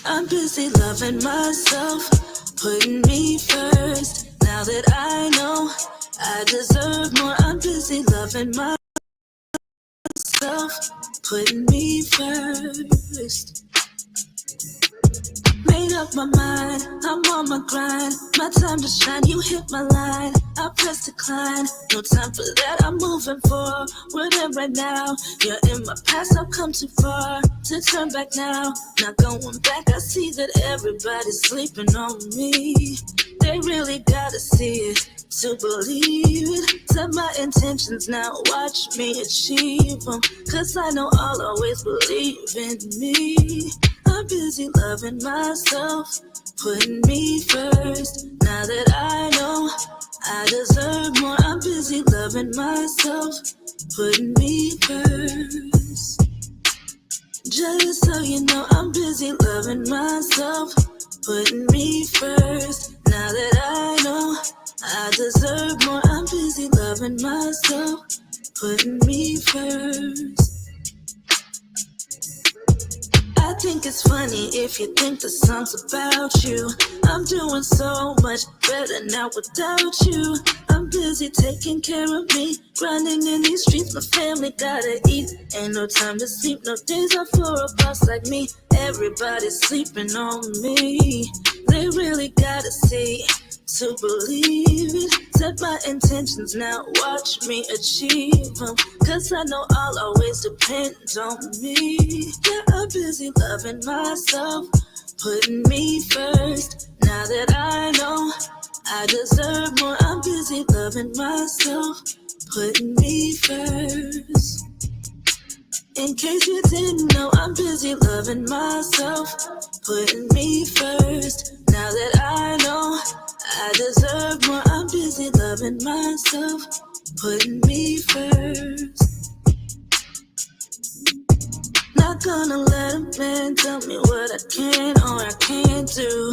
I'm busy loving myself, putting me first. Now that I know I deserve more, I'm busy loving myself, putting me first. Made up my mind, I'm on my grind. My time to shine, you hit my line. I press decline, no time for that, I'm moving forward and right now. You're in my past, I've come too far to turn back now. Not going back, I see that everybody's sleeping on me. They really gotta see it to believe it. Set my intentions now, watch me achieve them. Cause I know I'll always believe in me. I'm busy loving myself, putting me first. Now that I know I deserve more, I'm busy loving myself, putting me first. Just so you know, I'm busy loving myself, putting me first. Now that I know I deserve more, I'm busy loving myself, putting me first. I think it's funny if you think the song's about you. I'm doing so much better now without you. I'm busy taking care of me, grinding in these streets, my family gotta eat. Ain't no time to sleep, no days off for a boss like me. Everybody's sleeping on me. They really gotta see to believe it. Set my intentions now, watch me achieve them. Cause I know I'll always depend on me. Yeah, I'm busy loving myself, putting me first. Now that I know I deserve more, I'm busy loving myself, putting me first. In case you didn't know, I'm busy loving myself, putting me first. Now that I know I deserve more, I'm busy loving myself, putting me first. Not gonna let a man tell me what I can or I can't do.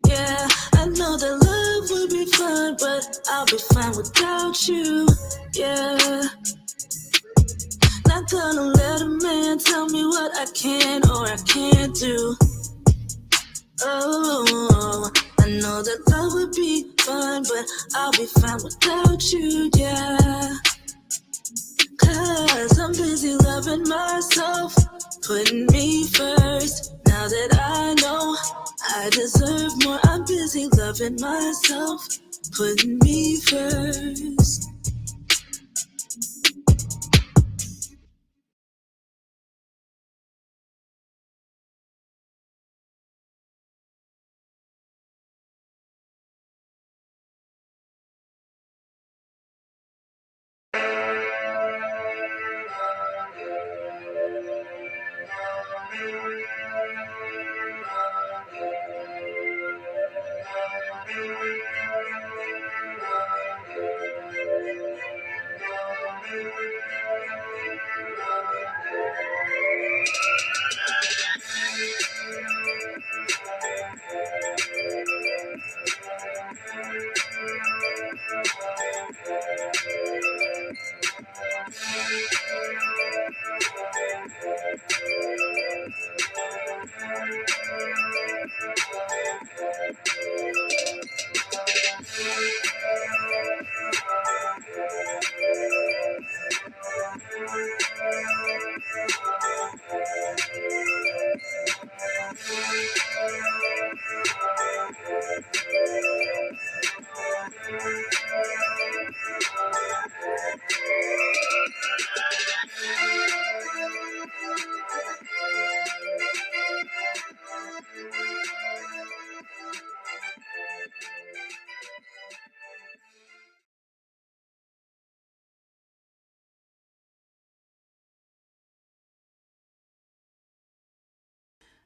Yeah, I know that love will be fun, but I'll be fine without you. Yeah. Not gonna let a man tell me what I can or I can't do. Oh, I know that love would be fun, but I'll be fine without you, yeah. Cause I'm busy loving myself, putting me first. Now that I know I deserve more, I'm busy loving myself, putting me first.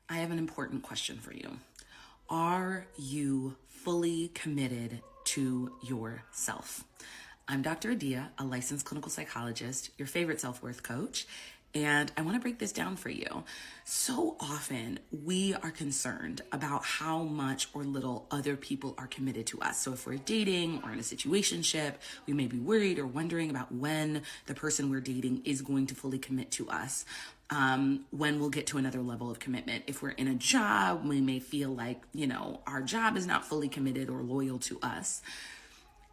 I have an important question for you. Are you fully committed to yourself? I'm Dr. Adia, a licensed clinical psychologist, your favorite self-worth coach, And I want to break this down for you. So often we are concerned about how much or little other people are committed to us. So if we're dating or in a situationship, we may be worried or wondering about when the person we're dating is going to fully commit to us. When we'll get to another level of commitment. If we're in a job, we may feel like, our job is not fully committed or loyal to us.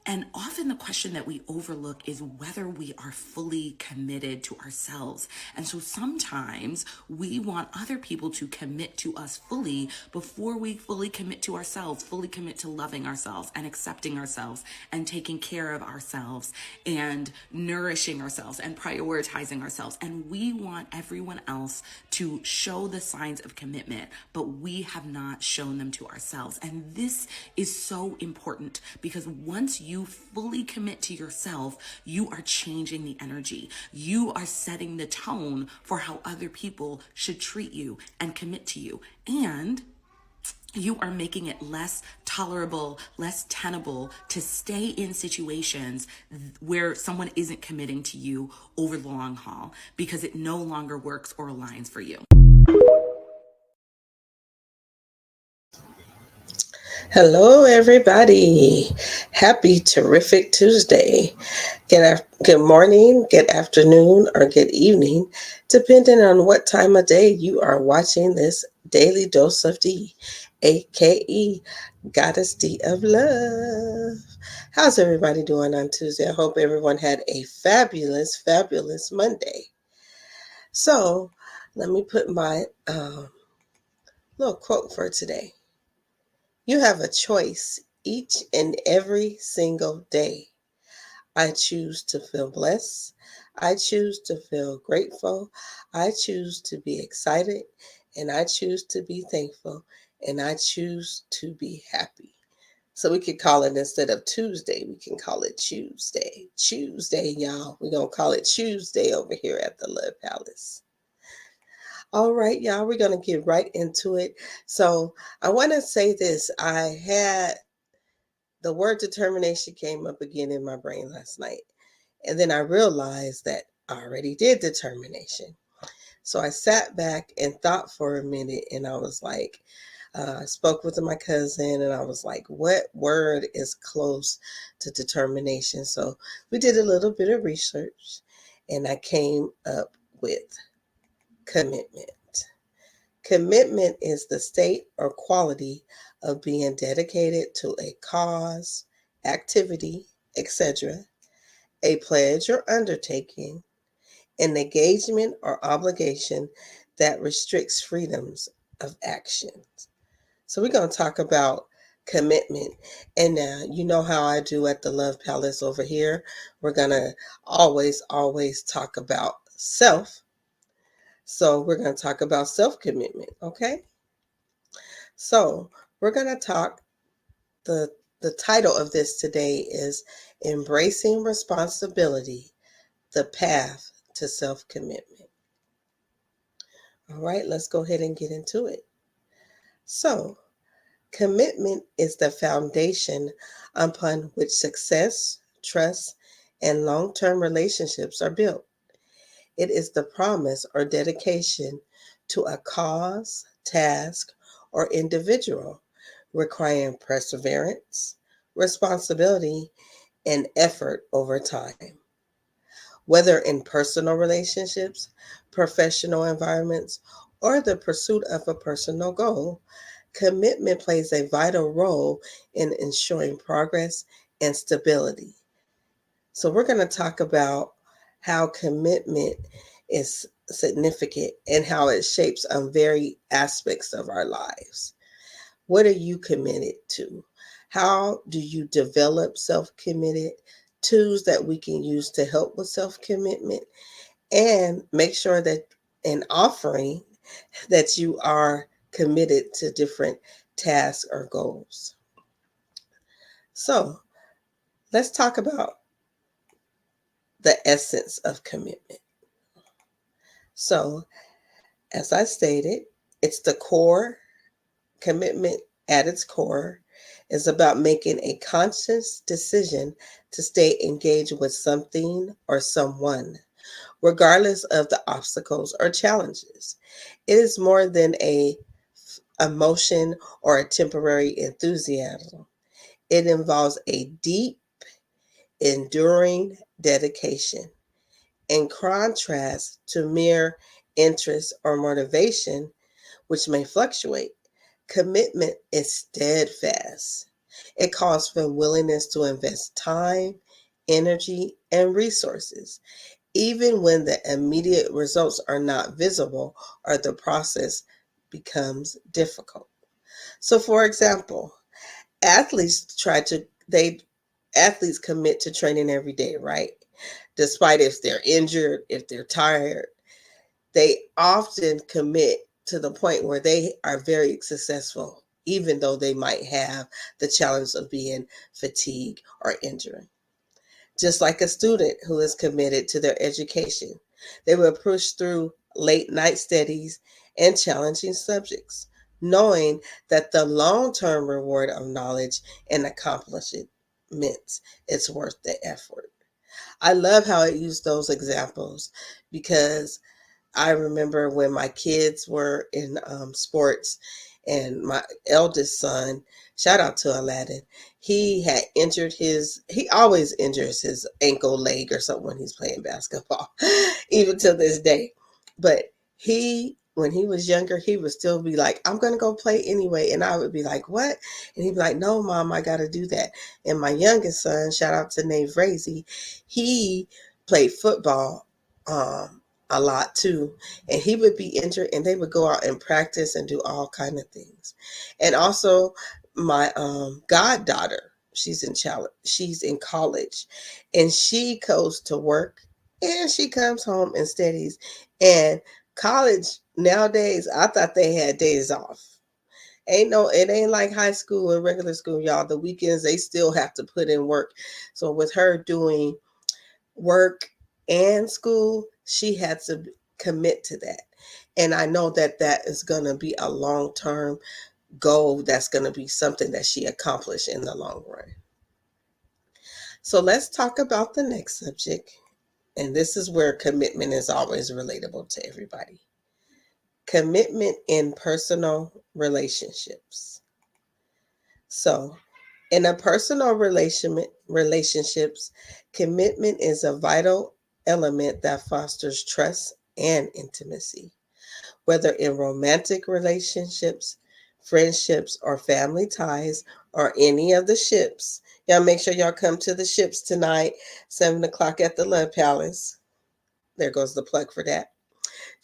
And often the question that we overlook is whether we are fully committed to ourselves. And so sometimes we want other people to commit to us fully before we fully commit to ourselves, fully commit to loving ourselves and accepting ourselves and taking care of ourselves and nourishing ourselves and prioritizing ourselves. And we want everyone else to show the signs of commitment, but we have not shown them to ourselves. And this is so important because once you fully commit to yourself, you are changing the energy. You are setting the tone for how other people should treat you and commit to you. And you are making it less tolerable, less tenable to stay in situations where someone isn't committing to you over the long haul because it no longer works or aligns for you. Hello, everybody. Happy terrific Tuesday. Good morning, good afternoon, or good evening, depending on what time of day you are watching this daily dose of D, aka Goddess D of Love. How's everybody doing on Tuesday? I hope everyone had a fabulous, fabulous Monday. So, let me put my little quote for today. You have a choice each and every single day. I choose to feel blessed. I choose to feel grateful. I choose to be excited. And I choose to be thankful. And I choose to be happy. So we could call it, instead of Tuesday, we can call it Tuesday. Tuesday, y'all. We're going to call it Tuesday over here at the Love Palace. All right, y'all, we're going to get right into it. So I want to say this. The word determination came up again in my brain last night. And then I realized that I already did determination. So I sat back and thought for a minute, and I was like, I spoke with my cousin, and I was like, what word is close to determination? So we did a little bit of research, and I came up with commitment. Commitment is the state or quality of being dedicated to a cause, activity, etc., a pledge or undertaking, an engagement or obligation that restricts freedoms of action. So we're going to talk about commitment. And you know how I do at the Love Palace over here. We're going to always, always talk about self. So we're going to talk about self-commitment, okay? So we're going to talk, the title of this today is Embracing Responsibility, the Path to Self-Commitment. All right, let's go ahead and get into it. So, commitment is the foundation upon which success, trust, and long-term relationships are built. It is the promise or dedication to a cause, task, or individual requiring perseverance, responsibility, and effort over time. Whether in personal relationships, professional environments, or the pursuit of a personal goal, commitment plays a vital role in ensuring progress and stability. So, we're going to talk about how commitment is significant and how it shapes very aspects of our lives. What are you committed to? How do you develop self committed? Tools that we can use to help with self commitment, and make sure that in offering that you are committed to different tasks or goals. So let's talk about the essence of commitment. So, as I stated, it's the core. Commitment at its core is about making a conscious decision to stay engaged with something or someone, regardless of the obstacles or challenges. It is more than a emotion or a temporary enthusiasm. It involves a deep, enduring dedication. In contrast to mere interest or motivation, which may fluctuate, commitment is steadfast. It calls for willingness to invest time, energy, and resources, even when the immediate results are not visible or the process becomes difficult. So, for example, athletes try to they athletes commit to training every day, right? Despite if they're injured, if they're tired, they often commit to the point where they are very successful, even though they might have the challenge of being fatigued or injured. Just like a student who is committed to their education, they will push through late night studies and challenging subjects, knowing that the long term reward of knowledge and accomplishments is worth the effort. I love how it used those examples because I remember when my kids were in sports, and my eldest son, shout out to Aladdin, he had injured he always injures his ankle, leg, or something when he's playing basketball, even to this day. But when he was younger, he would still be like, I'm going to go play anyway. And I would be like, what? And he'd be like, no, mom, I got to do that. And my youngest son, shout out to Nate Frazee, he played football. A lot too, and he would be injured and they would go out and practice and do all kind of things. And also my goddaughter, she's in college, and she goes to work and she comes home and studies. And college nowadays, I thought they had days off. It ain't like high school and regular school, y'all. The weekends they still have to put in work. So with her doing work and school, she had to commit to that. And I know that that is going to be a long term goal. That's going to be something that she accomplished in the long run. So let's talk about the next subject. And this is where commitment is always relatable to everybody. Commitment in personal relationships. So, in a personal relationships, commitment is a vital element that fosters trust and intimacy. Whether in romantic relationships, friendships, or family ties, or any of the ships. Y'all make sure y'all come to the ships tonight, 7 o'clock at the Love Palace. There goes the plug for that.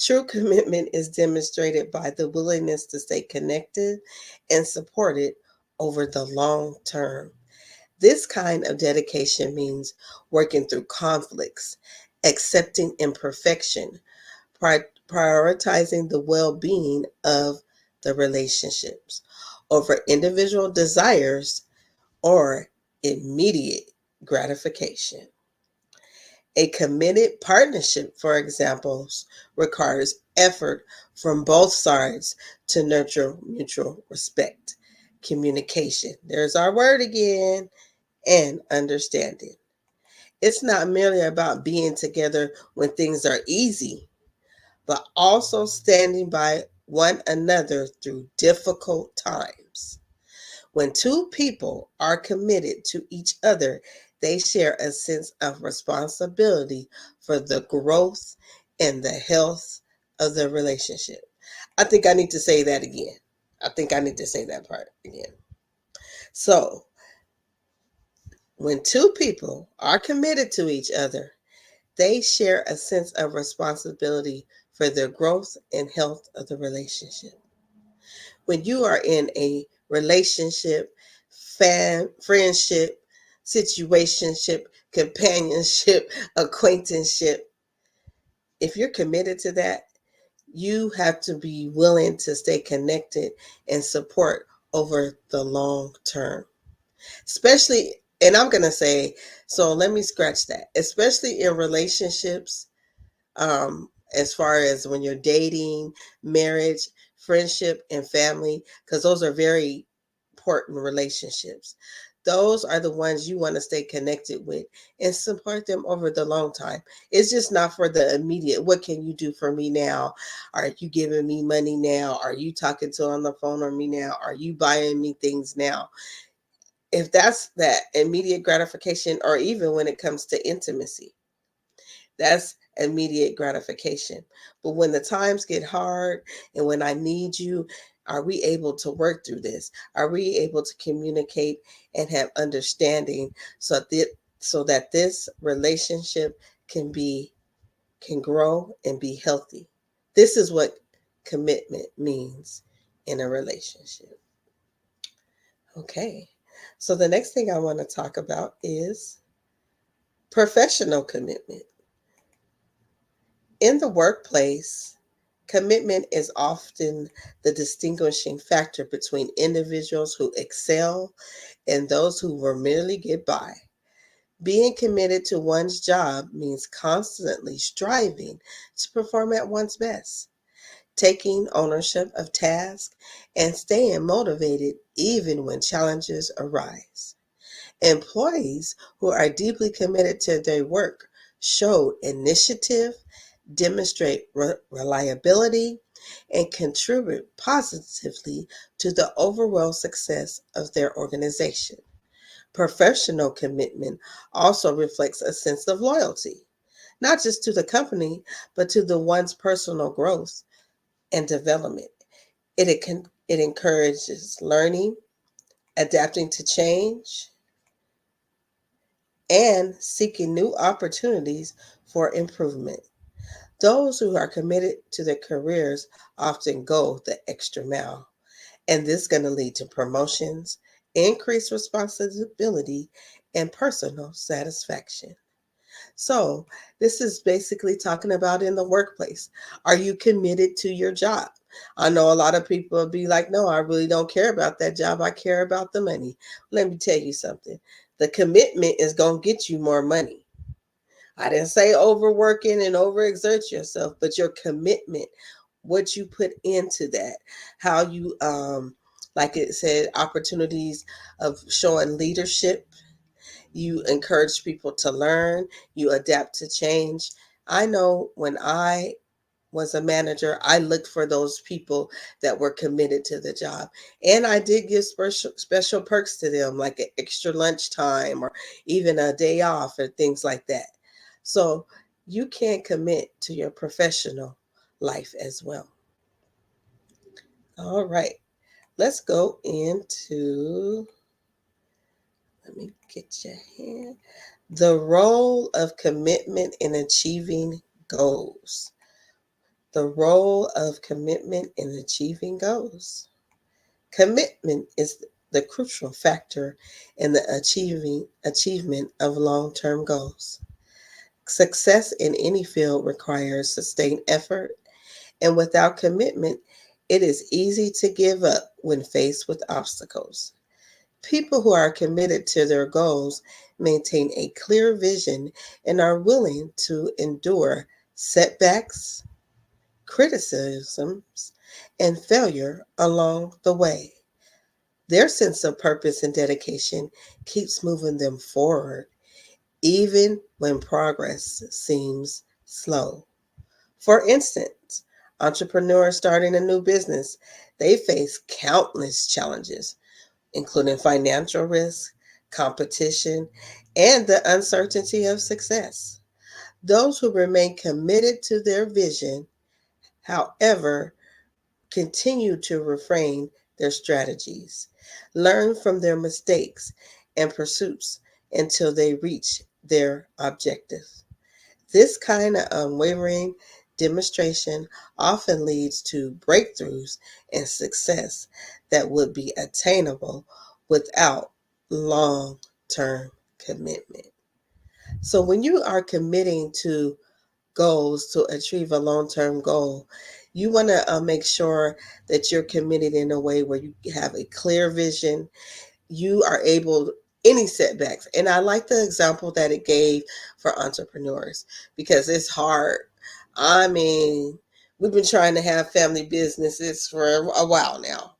True commitment is demonstrated by the willingness to stay connected and supported over the long term. This kind of dedication means working through conflicts, accepting imperfection, prioritizing the well being of the relationships over individual desires or immediate gratification. A committed partnership, for example, requires effort from both sides to nurture mutual respect, communication. There's our word again, and understanding. It's not merely about being together when things are easy, but also standing by one another through difficult times. When two people are committed to each other, they share a sense of responsibility for the growth and the health of the relationship. I think I need to say that again. I think I need to say that part again. So, when two people are committed to each other, they share a sense of responsibility for the growth and health of the relationship. When you are in a relationship, friendship, situationship, companionship, acquaintanceship, if you're committed to that, you have to be willing to stay connected and support over the long term. Especially, and I'm going to say, so let me scratch that, especially in relationships, as far as when you're dating, marriage, friendship, and family, because those are very important relationships. those are the ones you want to stay connected with and support them over the long time. It's just not for the immediate, what can you do for me now? Are you giving me money now? Are you talking to on the phone or me now? Are you buying me things now? If that's that immediate gratification, or even when it comes to intimacy, that's immediate gratification. But when the times get hard and when I need you, are we able to work through this? Are we able to communicate and have understanding so that this relationship can grow and be healthy? This is what commitment means in a relationship. Okay. So the next thing I want to talk about is professional commitment. In the workplace, commitment is often the distinguishing factor between individuals who excel and those who will merely get by. Being committed to one's job means constantly striving to perform at one's best, taking ownership of tasks, and staying motivated even when challenges arise. Employees who are deeply committed to their work show initiative, demonstrate reliability, and contribute positively to the overall success of their organization. Professional commitment also reflects a sense of loyalty, not just to the company, but to the one's personal growth and development. It encourages learning, adapting to change, and seeking new opportunities for improvement. Those who are committed to their careers often go the extra mile, and this is going to lead to promotions, increased responsibility, and personal satisfaction. So, this is basically talking about in the workplace. Are you committed to your job? I know a lot of people will be like, no, I really don't care about that job. I care about the money. Let me tell you something. The commitment is going to get you more money. I didn't say overworking and overexert yourself, but your commitment, what you put into that, how you, like it said, opportunities of showing leadership. You encourage people to learn, you adapt to change. I know when I was a manager, I looked for those people that were committed to the job. And I did give special perks to them, like an extra lunch time or even a day off or things like that. So you can commit to your professional life as well. All right, let's go into, let me get your hand. The role of commitment in achieving goals. The role of commitment in achieving goals. Commitment is the crucial factor in the achievement of long-term goals. Success in any field requires sustained effort, and without commitment, it is easy to give up when faced with obstacles. People who are committed to their goals maintain a clear vision and are willing to endure setbacks, criticisms, and failure along the way. Their sense of purpose and dedication keeps moving them forward, even when progress seems slow. For instance, entrepreneurs starting a new business, they face countless challenges, including financial risk, competition, and the uncertainty of success. Those who remain committed to their vision, however, continue to refine their strategies, learn from their mistakes and pursuits until they reach their objectives. This kind of unwavering demonstration often leads to breakthroughs and success that would be attainable without long term commitment. So, when you are committing to goals to achieve a long term goal, you want to make sure that you're committed in a way where you have a clear vision, you are able any setbacks. And I like the example that it gave for entrepreneurs because it's hard. I mean, we've been trying to have family businesses for a while now,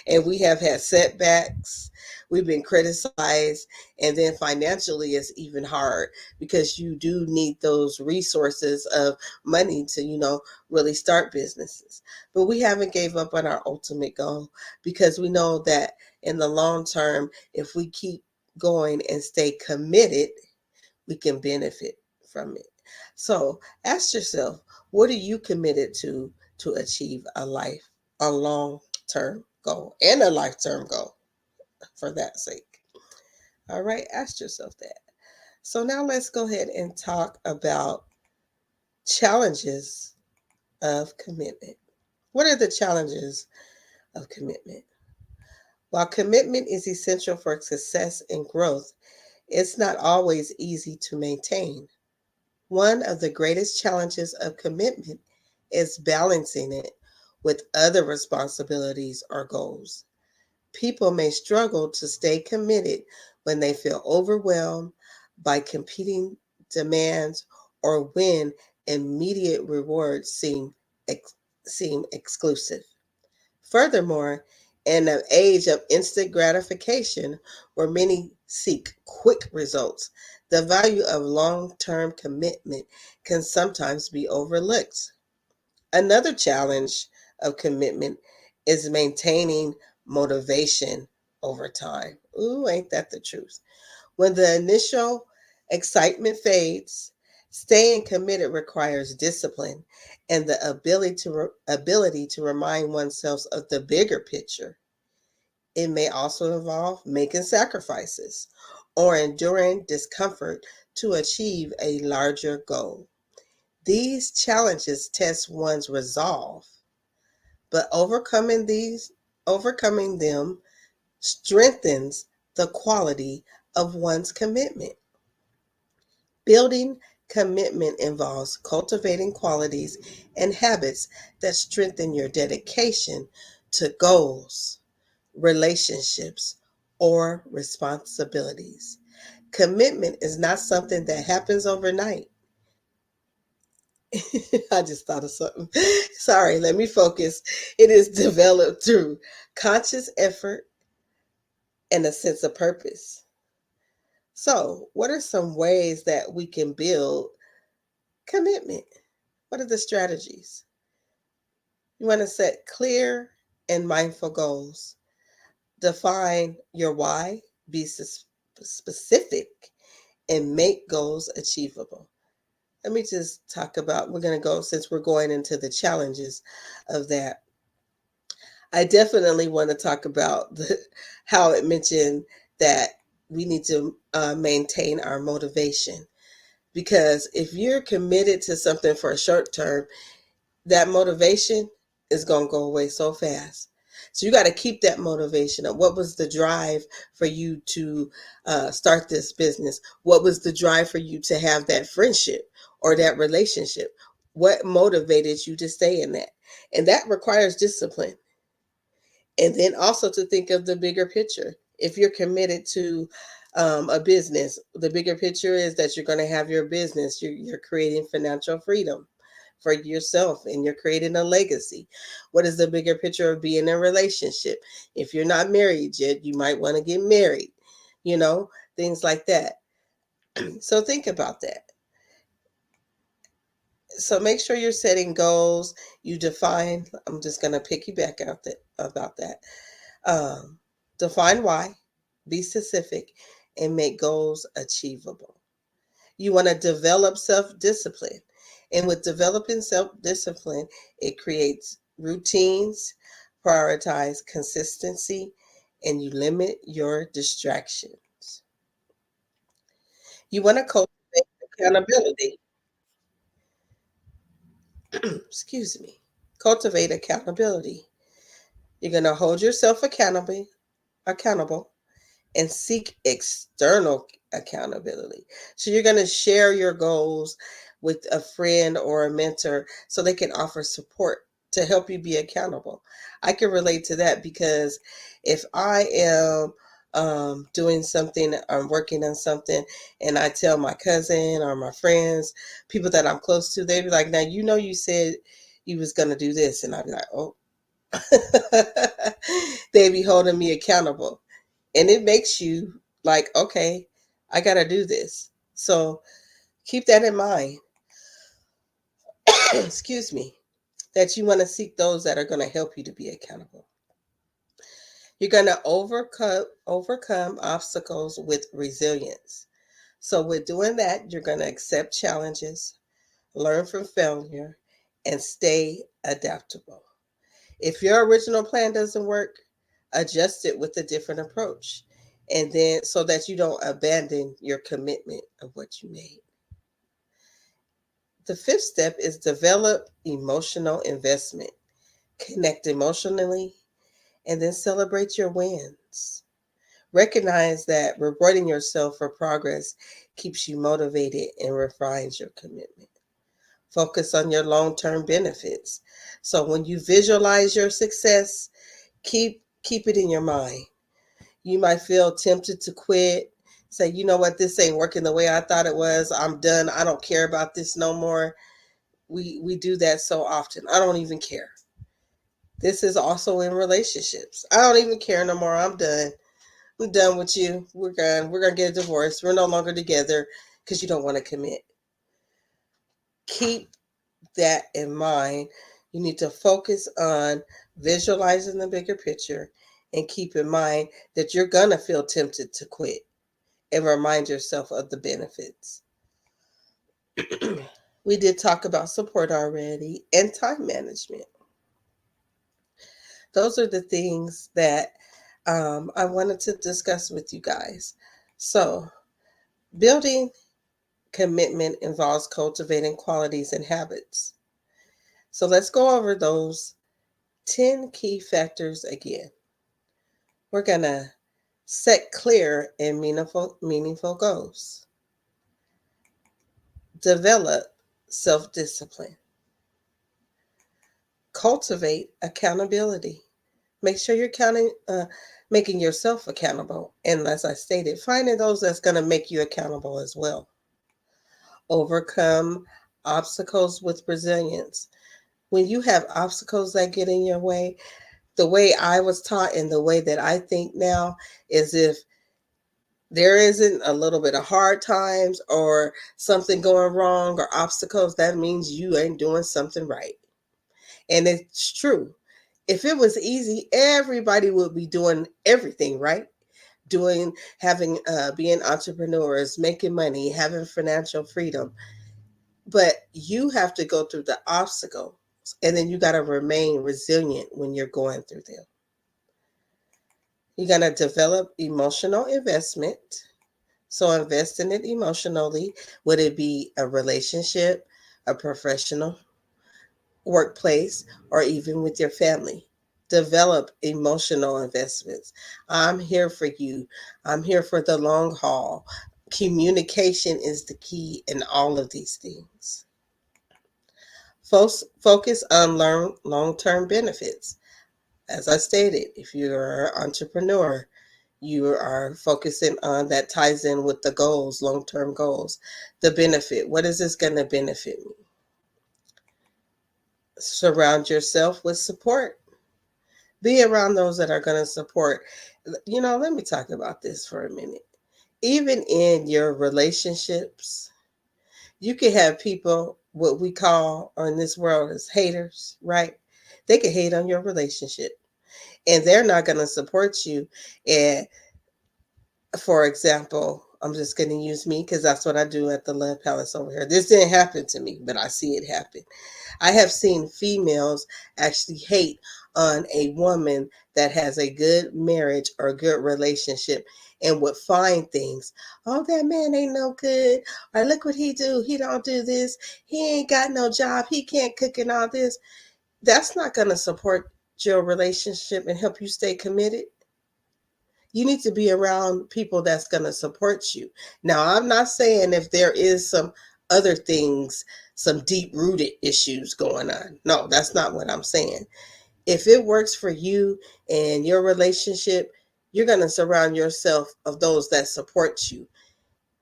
and we have had setbacks. we've been criticized, and then financially it's even hard because you do need those resources of money to, really start businesses. But we haven't gave up on our ultimate goal because we know that in the long term, if we keep going and stay committed, we can benefit from it. So ask yourself, what are you committed to achieve a long term goal and a lifetime goal for that sake? All right, ask yourself that. So now let's go ahead and talk about challenges of commitment. What are the challenges of commitment? While commitment is essential for success and growth, it's not always easy to maintain. One of the greatest challenges of commitment is balancing it with other responsibilities or goals. People may struggle to stay committed when they feel overwhelmed by competing demands or when immediate rewards seem exclusive. Furthermore, in an age of instant gratification where many seek quick results, the value of long term commitment can sometimes be overlooked. Another challenge of commitment is maintaining motivation over time. Ooh, ain't that the truth? When the initial excitement fades, staying committed requires discipline and the ability to remind oneself of the bigger picture. It may also involve making sacrifices or enduring discomfort to achieve a larger goal. These challenges test one's resolve, but overcoming them strengthens the quality of one's commitment. Building commitment involves cultivating qualities and habits that strengthen your dedication to goals, relationships, or responsibilities. Commitment is not something that happens overnight. I just thought of something. Sorry, let me focus. It is developed through conscious effort and a sense of purpose. So, what are some ways that we can build commitment? What are the strategies? You want to set clear and mindful goals. Define your why, be specific, and make goals achievable. Let me just talk about, we're going to go, since we're going into the challenges of that. I definitely want to talk about how it mentioned that we need to maintain our motivation. Because if you're committed to something for a short term, that motivation is going to go away so fast. So you got to keep that motivation up. What was the drive for you to start this business? What was the drive for you to have that friendship or that relationship? What motivated you to stay in that? And that requires discipline. And then also to think of the bigger picture. If you're committed to a business, the bigger picture is that you're going to have your business. You're creating financial freedom for yourself and you're creating a legacy. What is the bigger picture of being in a relationship? If you're not married yet, you might want to get married, things like that. So think about that. So make sure you're setting goals. You define, I'm just going to piggyback about that. Um, Define why, be specific, and make goals achievable. You want to develop self discipline. And with developing self discipline, it creates routines, prioritize consistency, and you limit your distractions. You want to cultivate accountability. Excuse me. Cultivate accountability. You're going to hold yourself accountable and seek external accountability. So you're going to share your goals with a friend or a mentor so they can offer support to help you be accountable. I can relate to that because if I am doing something, I'm working on something, and I tell my cousin or my friends, people that I'm close to, they be like, now, you said you was going to do this. And I'd be like, oh, they be holding me accountable. And it makes you like, okay, I got to do this. So keep that in mind. Excuse me. That you want to seek those that are going to help you to be accountable. You're going to overcome obstacles with resilience. So with doing that, you're going to accept challenges, learn from failure, and stay adaptable. If your original plan doesn't work, adjust it with a different approach. And then so that you don't abandon your commitment of what you made. The fifth step is develop emotional investment. Connect emotionally and then celebrate your wins. Recognize that rewarding yourself for progress keeps you motivated and refines your commitment. Focus on your long term benefits. So when you visualize your success, keep it in your mind. You might feel tempted to quit, say, you know what, this ain't working the way I thought it was. I'm done. I don't care about this no more. We do that so often. I don't even care. This is also in relationships. I don't even care no more. I'm done. I'm done with you. We're gone. We're gonna get a divorce. We're no longer together because you don't want to commit. Keep that in mind. You need to focus on visualizing the bigger picture and keep in mind that you're gonna feel tempted to quit and remind yourself of the benefits. We did talk about support already and time management. Those are the things that I wanted to discuss with you guys. So, building commitment involves cultivating qualities and habits. So, let's go over those 10 key factors again. We're going to set clear and meaningful goals, develop self discipline, cultivate accountability. Make sure you're making yourself accountable. And as I stated, finding those that's going to make you accountable as well. Overcome obstacles with resilience. When you have obstacles that get in your way, the way I was taught and the way that I think now is if there isn't a little bit of hard times or something going wrong or obstacles, that means you ain't doing something right. And it's true. If it was easy, everybody would be doing everything right. Having, being entrepreneurs, making money, having financial freedom. But you have to go through the obstacles and then you got to remain resilient when you're going through them. You're going to develop emotional investment. So invest in it emotionally. Would it be a relationship, a professional, workplace, or even with your family? Develop emotional investments. I'm here for you. I'm here for the long haul. Communication is the key in all of these things. Focus on long term benefits. As I stated, if you're an entrepreneur, you are focusing on that ties in with the goals, long term goals. The benefit. What is this going to benefit me? Surround yourself with support. Be around those that are going to support. Let me talk about this for a minute. Even in your relationships, you can have people, what we call in this world as haters, right? They can hate on your relationship and they're not going to support you. And for example, I'm just going to use me because that's what I do at the Love Palace over here. This didn't happen to me, but I see it happen. I have seen females actually hate on a woman that has a good marriage or a good relationship and would find things. Oh, that man ain't no good. Or look what he do. He don't do this. He ain't got no job. He can't cook and all this. That's not going to support your relationship and help you stay committed. You need to be around people that's going to support you. Now, I'm not saying if there is some other things, some deep rooted issues going on. No, that's not what I'm saying. If it works for you and your relationship, you're going to surround yourself of those that support you.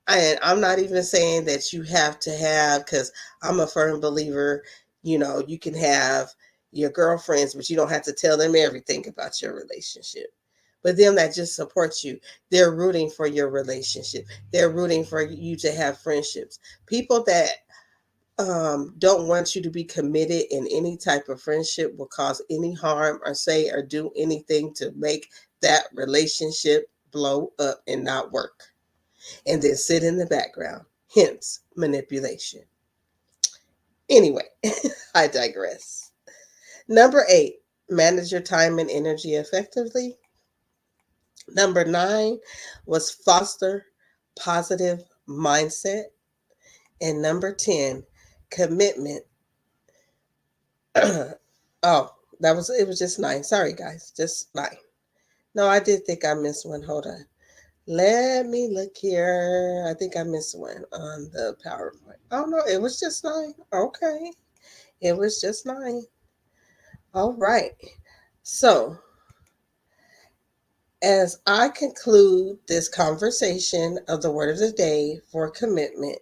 And I'm not even saying that you have to have, because I'm a firm believer, you can have your girlfriends, but you don't have to tell them everything about your relationship. but them that just support you. They're rooting for your relationship. They're rooting for you to have friendships. People that don't want you to be committed in any type of friendship will cause any harm or say or do anything to make that relationship blow up and not work, and then sit in the background. Hence, manipulation. Anyway, I digress. Number 8, manage your time and energy effectively. Number 9 was foster positive mindset. And number 10, commitment. Oh, it was just 9. Sorry, guys, just 9. No, I did think I missed one. Hold on. Let me look here. I think I missed one on the PowerPoint. Oh, no, it was just 9. Okay. It was just 9. All right. So, as I conclude this conversation of the word of the day for commitment,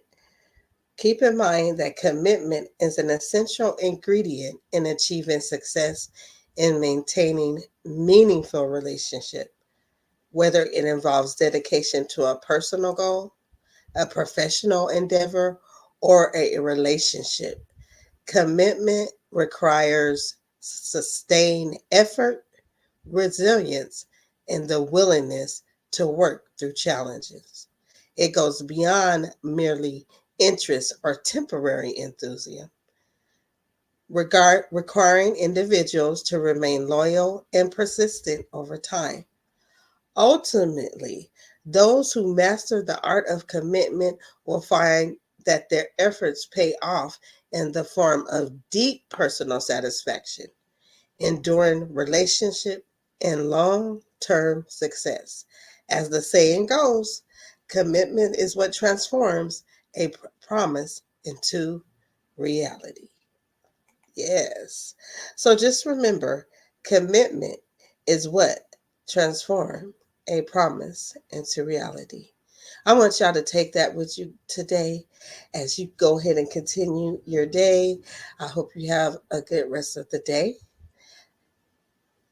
keep in mind that commitment is an essential ingredient in achieving success in maintaining meaningful relationship, whether it involves dedication to a personal goal, a professional endeavor, or a relationship. Commitment requires sustained effort, resilience, and the willingness to work through challenges. It goes beyond merely interest or temporary enthusiasm, requiring individuals to remain loyal and persistent over time. Ultimately, those who master the art of commitment will find that their efforts pay off in the form of deep personal satisfaction, enduring relationship, and long-term success. As the saying goes, commitment is what transforms a promise into reality. Yes. So just remember, commitment is what transforms a promise into reality. I want y'all to take that with you today as you go ahead and continue your day. I hope you have a good rest of the day.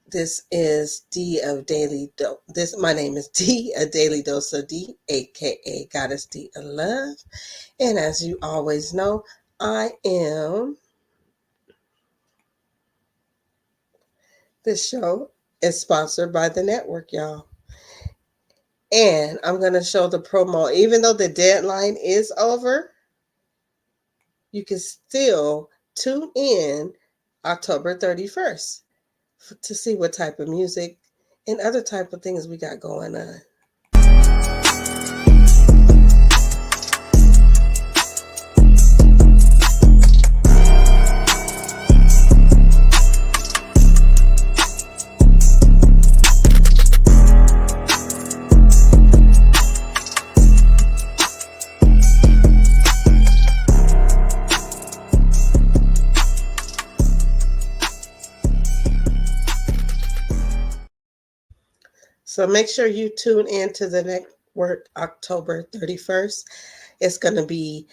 This is D of Daily Dose. My name is D, a Daily Dose of D, aka Goddess D of Love. And as you always know, this show is sponsored by the network, y'all. And I'm going to show the promo. Even though the deadline is over, you can still tune in October 31st to see what type of music and other type of things we got going on. So make sure you tune in to the network October 31st. It's going to be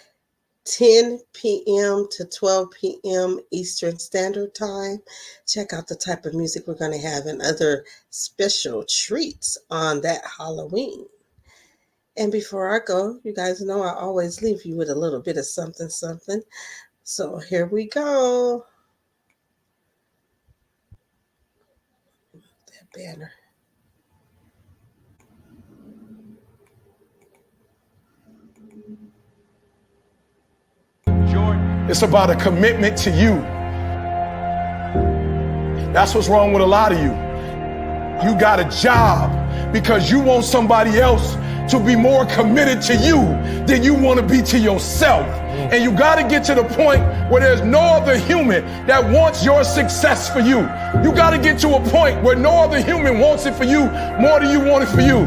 10 p.m. to 12 p.m. Eastern Standard Time. Check out the type of music we're going to have and other special treats on that Halloween. And before I go, you guys know I always leave you with a little bit of something, something. So here we go. That banner. It's about a commitment to you. That's what's wrong with a lot of you. You got a job because you want somebody else to be more committed to you than you want to be to yourself. And you got to get to the point where there's no other human that wants your success for you. You got to get to a point where no other human wants it for you more than you want it for you.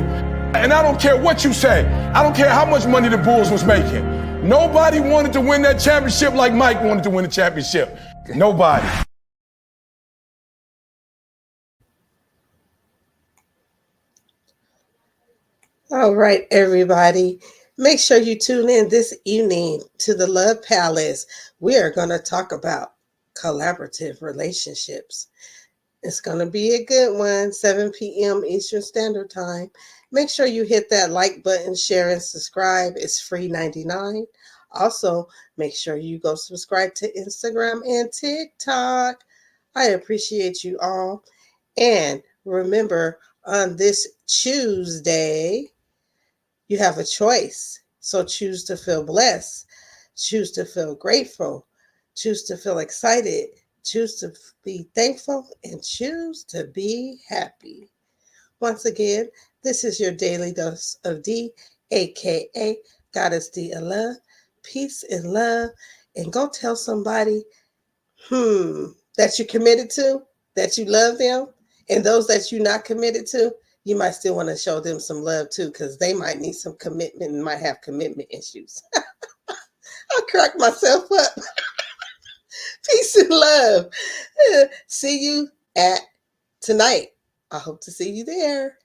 And I don't care what you say. I don't care how much money the Bulls was making. Nobody wanted to win that championship like Mike wanted to win the championship. Nobody. All right, everybody. Make sure you tune in this evening to the Love Palace. We are going to talk about collaborative relationships. It's going to be a good one, 7 p.m. Eastern Standard Time. Make sure you hit that like button, share, and subscribe. It's free 99. Also, make sure you go subscribe to Instagram and TikTok. I appreciate you all. And remember, on this Tuesday, you have a choice. So choose to feel blessed, choose to feel grateful, choose to feel excited, choose to be thankful, and choose to be happy. Once again, this is your daily dose of D, aka Goddess D of Love. Peace and love. And go tell somebody, that you're committed to, that you love them. And those that you're not committed to, you might still want to show them some love too, because they might need some commitment and might have commitment issues. I'll crack myself up. Peace and love. See you at tonight. I hope to see you there.